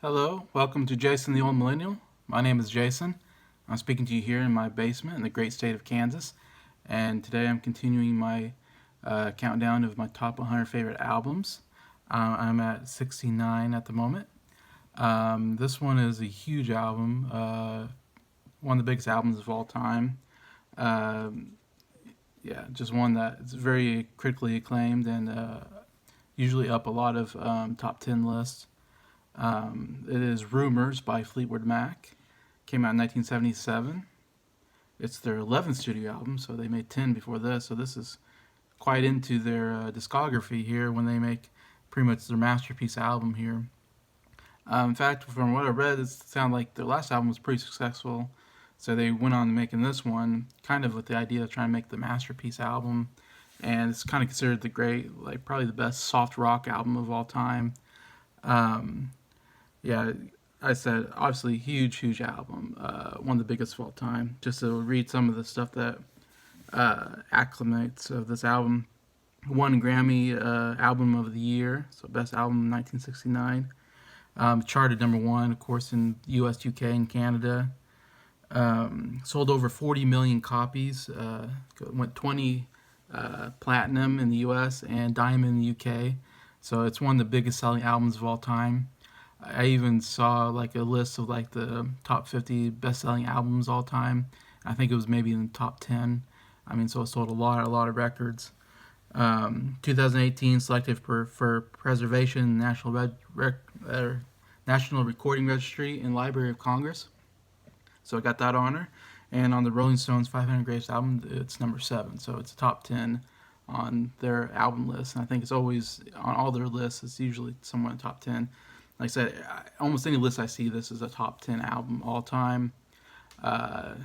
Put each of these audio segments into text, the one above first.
Hello, welcome to Jason the Old Millennial. My name is Jason. I'm speaking to you here in my basement in the great state of Kansas, and today I'm continuing my countdown of my top 100 favorite albums. I'm at 69 at the moment. This one is a huge album, one of the biggest albums of all time. Um, yeah, just one that is very critically acclaimed and usually up a lot of top 10 lists. It is Rumours by Fleetwood Mac. Came out in 1977. It's their 11th studio album, so they made 10 before this. So this is quite into their discography here when they make pretty much their masterpiece album here. In fact, from what I read, it sounded like their last album was pretty successful. So they went on to making this one, kind of with the idea of trying to make the masterpiece album. And it's kind of considered the great, like probably the best soft rock album of all time. Um, yeah, I said obviously huge album, one of the biggest of all time. Just to read some of the stuff that acclimates of this album: won Grammy Album of the Year, so best album in 1969. Charted number one, of course, in U.S., UK, and Canada. Sold over 40 million copies. Went 20 platinum in the U.S. and diamond in the U.K. So it's one of the biggest selling albums of all time. I even saw like a list of like the top 50 best-selling albums all time. I think it was maybe in the top 10. I mean, so it sold a lot of records. 2018 selected for preservation in the National Recording Registry and Library of Congress. So I got that honor. And on the Rolling Stones 500 Greatest Album, it's number 7. So it's a top 10 on their album list. And I think it's always on all their lists. It's usually somewhere in the top 10. Like I said, almost any list I see, this is a top 10 album all time. A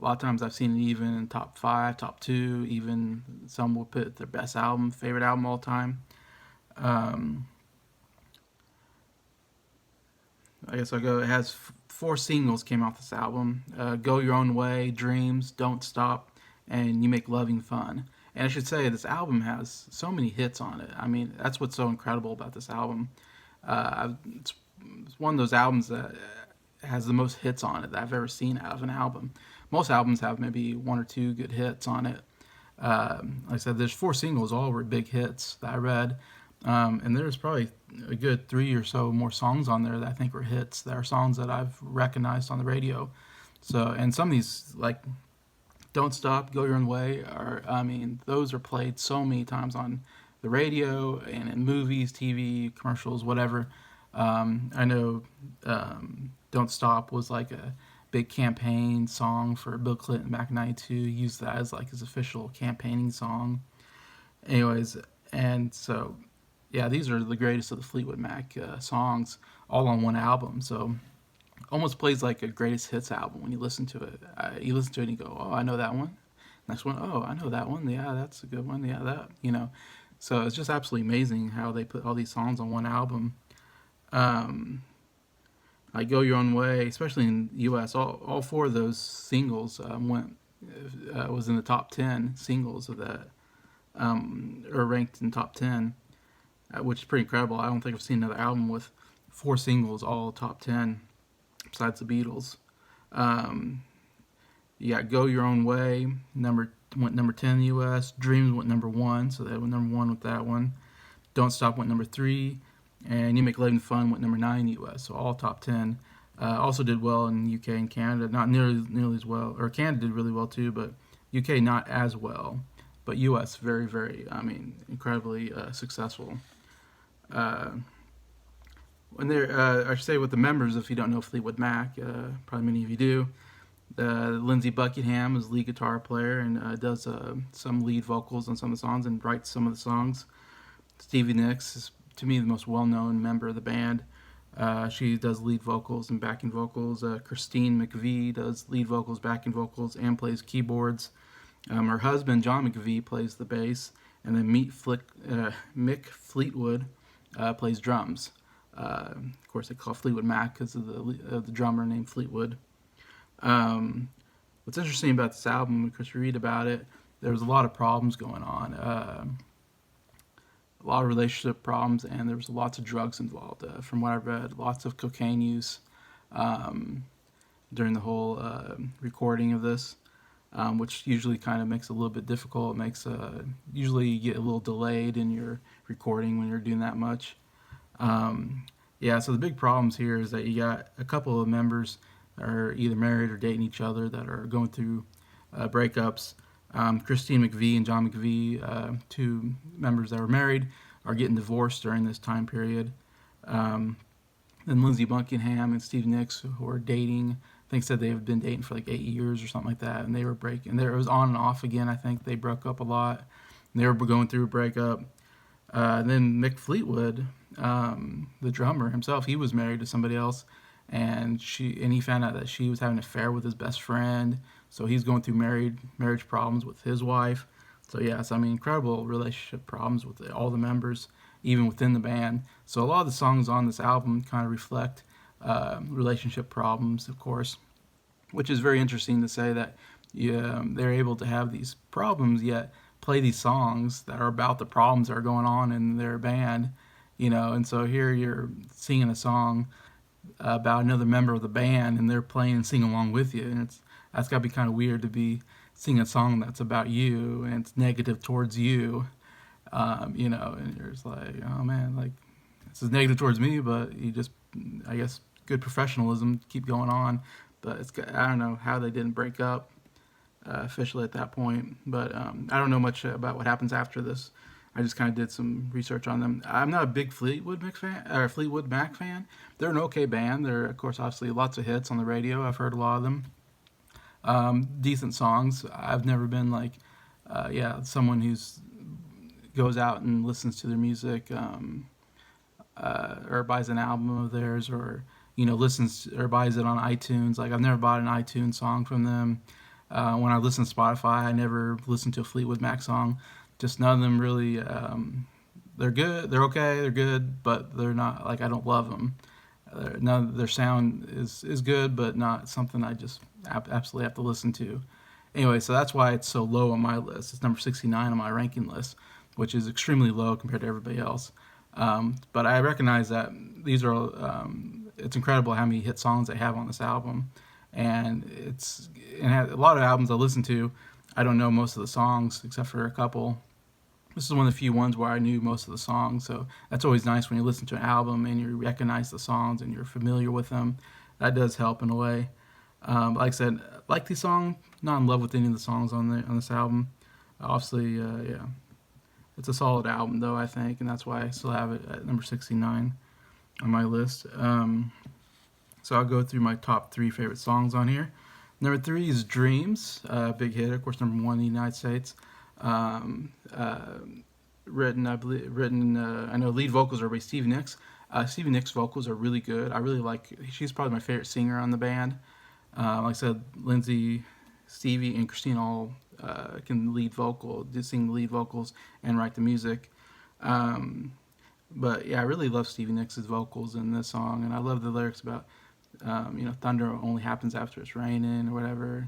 lot of times I've seen it even in top 5, top 2, even some will put their best album, favorite album all time. Um, I guess I'll go. It has 4 singles came off this album: "Go Your Own Way," "Dreams," "Don't Stop," and "You Make Loving Fun." And I should say this album has so many hits on it. I mean, that's what's so incredible about this album. It's one of those albums that has the most hits on it that I've ever seen out of an album. Most albums have maybe 1 or 2 good hits on it. Like I said, there's 4 singles, all were big hits that I read. And there's probably a good 3 or so more songs on there that I think were hits. That are songs that I've recognized on the radio. So, and some of these, like "Don't Stop," "Go Your Own Way," are, I mean, those are played so many times on the radio and in movies, TV, commercials, whatever. I know "Don't Stop" was like a big campaign song for Bill Clinton back in '92. He used that as like his official campaigning song. Anyways, and so yeah, these are the greatest of the Fleetwood Mac songs, all on one album. So almost plays like a greatest hits album when you listen to it. You listen to it and you go, "Oh, I know that one." Next one, "Oh, I know that one. Yeah, that's a good one. Yeah, that, you know." So it's just absolutely amazing how they put all these songs on one album. Um, like "Go Your Own Way," especially in the U.S., all 4 of those singles was in the top 10 singles of that, or ranked in top 10, which is pretty incredible. I don't think I've seen another album with 4 singles all top 10 besides the Beatles. Um, you got "Go Your Own Way" went number 10 in the U.S. "Dreams" went number 1, so they went number 1 with that one. "Don't Stop" went number 3, and "You Make Living Fun" went number 9 in the U.S. So all top 10. Also did well in UK and Canada, not nearly as well, or Canada did really well too, but UK not as well. But US very, I mean, incredibly successful. Uh, when they're, I should say, with the members, if you don't know Fleetwood Mac, probably many of you do. Lindsey Buckingham is lead guitar player and does some lead vocals on some of the songs and writes some of the songs. Stevie Nicks is, to me, the most well-known member of the band. She does lead vocals and backing vocals. Christine McVie does lead vocals, backing vocals, and plays keyboards. Her husband, John McVie, plays the bass. And then Mick Fleetwood plays drums. Of course, they call Fleetwood Mac because of the drummer named Fleetwood. What's interesting about this album, because you read about it, there was a lot of problems going on. A a lot of relationship problems, and there was lots of drugs involved. From what I read, lots of cocaine use um, during the whole recording of this, which usually kind of makes it a little bit difficult. It makes usually you get a little delayed in your recording when you're doing that much. Um, yeah, so the big problems here is that you got a couple of members that are either married or dating each other that are going through breakups. Christine McVie and John McVie, two members that were married, are getting divorced during this time period. Um, then Lindsey Buckingham and Steve Nicks, who are dating, I think said they've been dating for like 8 years or something like that, and they were breaking. There it was on and off again. I think they broke up a lot. And they were going through a breakup. And then Mick Fleetwood, the drummer himself, he was married to somebody else, and he found out that she was having an affair with his best friend. So he's going through marriage problems with his wife. So yes, I mean incredible relationship problems with all the members, even within the band. So a lot of the songs on this album kind of reflect relationship problems, of course, which is very interesting to say that yeah, they're able to have these problems yet play these songs that are about the problems that are going on in their band, and so here you're singing a song about another member of the band and they're playing and singing along with you, and that's got to be kind of weird to be singing a song that's about you and it's negative towards you, and you're just like, oh man, like this is negative towards me, but you just, I guess, good professionalism keep going on. But I don't know how they didn't break up officially at that point. But I don't know much about what happens after this. I just kind of did some research on them. I'm not a big Fleetwood Mac fan. They're an okay band. They're, of course, obviously lots of hits on the radio. I've heard a lot of them. Decent songs. I've never been like, someone who's goes out and listens to their music, or buys an album of theirs, or listens or buys it on iTunes. Like I've never bought an iTunes song from them. When I listen to Spotify, I never listen to a Fleetwood Mac song. Just none of them really. They're good. They're okay. They're good, but they're not like I don't love them. None of their sound is good, but not something I just absolutely have to listen to. Anyway, so that's why it's so low on my list. It's number 69 on my ranking list, which is extremely low compared to everybody else. But I recognize that these are. It's incredible how many hit songs they have on this album, and a lot of albums I listen to, I don't know most of the songs except for a couple. This is one of the few ones where I knew most of the songs, so that's always nice when you listen to an album and you recognize the songs and you're familiar with them. That does help in a way. Like I said, like the song, not in love with any of the songs on this album. Obviously, it's a solid album though, I think, and that's why I still have it at number 69 on my list. So I'll go through my top 3 favorite songs on here. Number 3 is Dreams, big hit, of course, number 1 in the United States. I know lead vocals are by Stevie Nicks. Stevie Nicks' vocals are really good. She's probably my favorite singer on the band. Like I said, Lindsay, Stevie, and Christine all can sing the lead vocals and write the music. But yeah, I really love Stevie Nicks' vocals in this song, and I love the lyrics about, thunder only happens after it's raining or whatever.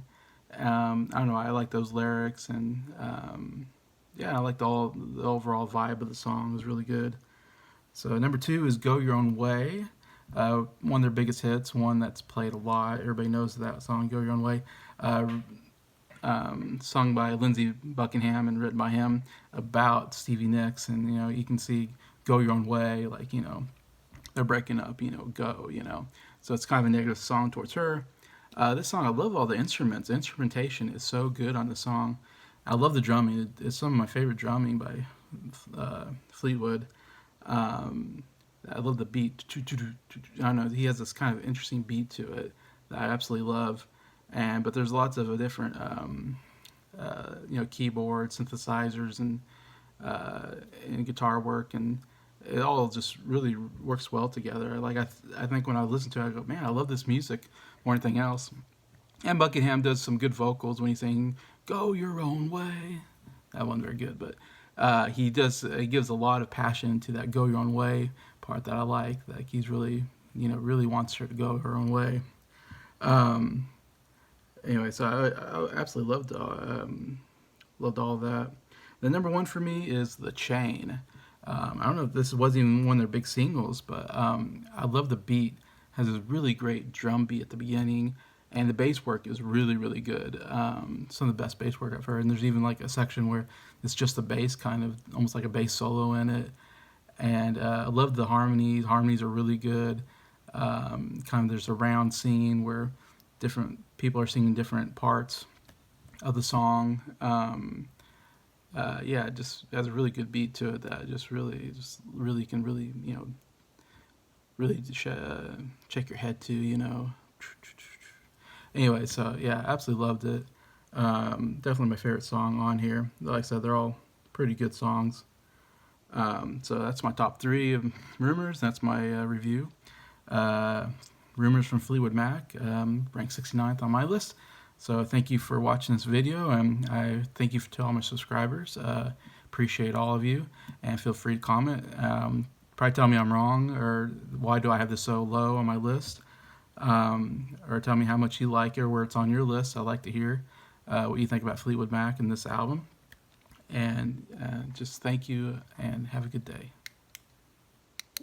I don't know, I like those lyrics, and I like the overall vibe of the song was really good. So number 2 is Go Your Own Way, one of their biggest hits, one that's played a lot. Everybody knows that song, Go Your Own Way. Sung by Lindsey Buckingham and written by him about Stevie Nicks, and you can see Go Your Own Way, like they're breaking up, go, so it's kind of a negative song towards her. This song, I love all the instruments. The instrumentation is so good on the song. I love the drumming. It's some of my favorite drumming by Fleetwood. I love the beat. I don't know. He has this kind of interesting beat to it that I absolutely love. But there's lots of different, keyboard synthesizers and guitar work, and it all just really works well together. Like I think when I listen to it, I go, man, I love this music more than anything else. And Buckingham does some good vocals when he's saying "Go Your Own Way." That wasn't very good, but he gives a lot of passion to that "Go Your Own Way" part that I like. Like he's really, really wants her to go her own way. Anyway, so I absolutely loved all of that. The number 1 for me is The Chain. I don't know if this wasn't even one of their big singles, but I love the beat. Has this really great drum beat at the beginning, and the bass work is really, really good. Some of the best bass work I've heard. And there's even like a section where it's just the bass, kind of almost like a bass solo in it. And I love the harmonies. Harmonies are really good. Kind of there's a round scene where different people are singing different parts of the song. Yeah, it just has a really good beat to it that just really can really, really shake your head to. Anyway, so yeah, absolutely loved it. Definitely my favorite song on here. Like I said, they're all pretty good songs. So that's my top three of Rumors. That's my review. Uh, Rumors from Fleetwood Mac, ranked 69th on my list. So thank you for watching this video, and I thank you to all my subscribers. Appreciate all of you, and feel free to comment. Probably tell me I'm wrong, or why do I have this so low on my list, or tell me how much you like it or where it's on your list. I'd like to hear what you think about Fleetwood Mac and this album. And just thank you, and have a good day.